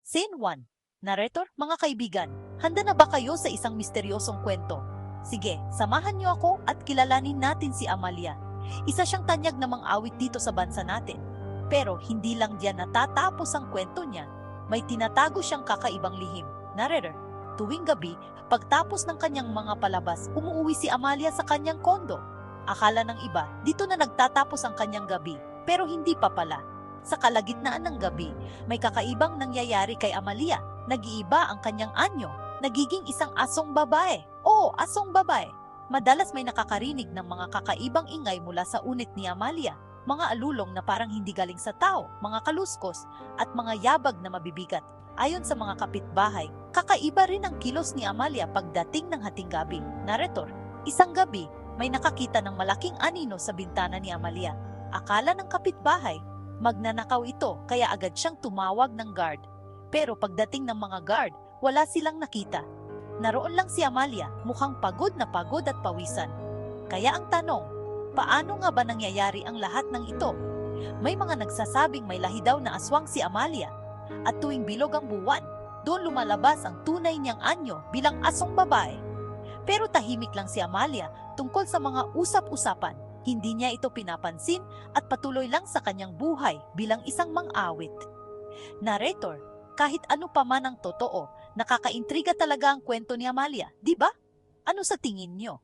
Scene 1. Narrator, mga kaibigan, handa na ba kayo sa isang misteryosong kwento? Sige, samahan niyo ako at kilalanin natin si Amalia. Isa siyang tanyag na mang-awit dito sa bansa natin. Pero hindi lang diyan natatapos ang kwento niya. May tinatago siyang kakaibang lihim. Narrator, tuwing gabi, pagtapos ng kanyang mga palabas, umuwi si Amalia sa kanyang kondo. Akala ng iba, dito na nagtatapos ang kanyang gabi. Pero hindi pa pala. Sa kalagitnaan ng gabi, may kakaibang nangyayari kay Amalia. Nag-iiba ang kanyang anyo. Nagiging isang asong babae. Oo, asong babae. Madalas may nakakarinig ng mga kakaibang ingay mula sa unit ni Amalia. Mga alulong na parang hindi galing sa tao, mga kaluskos, at mga yabag na mabibigat. Ayon sa mga kapitbahay, kakaiba rin ang kilos ni Amalia pagdating ng hating gabi. Narrator, isang gabi, may nakakita ng malaking anino sa bintana ni Amalia. Akala ng kapitbahay, magnanakaw ito kaya agad siyang tumawag ng guard. Pero pagdating ng mga guard, wala silang nakita. Naroon lang si Amalia, mukhang pagod na pagod at pawisan. Kaya ang tanong, paano nga ba nangyayari ang lahat ng ito? May mga nagsasabing may lahi daw na aswang si Amalia. At tuwing bilog ang buwan, doon lumalabas ang tunay niyang anyo bilang asong babae. Pero tahimik lang si Amalia tungkol sa mga usap-usapan. Hindi niya ito pinapansin at patuloy lang sa kanyang buhay bilang isang mang-awit. Narrator, kahit ano pa man ang totoo, nakakaintriga talaga ang kwento ni Amalia, di ba? Ano sa tingin niyo?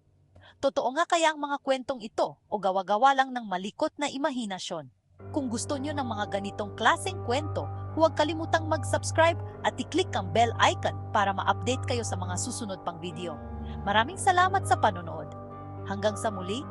Totoo nga kaya ang mga kwentong ito o gawa-gawa lang ng malikot na imahinasyon? Kung gusto niyo ng mga ganitong klaseng kwento, huwag kalimutang mag-subscribe at i-click ang bell icon para ma-update kayo sa mga susunod pang video. Maraming salamat sa panonood. Hanggang sa muli,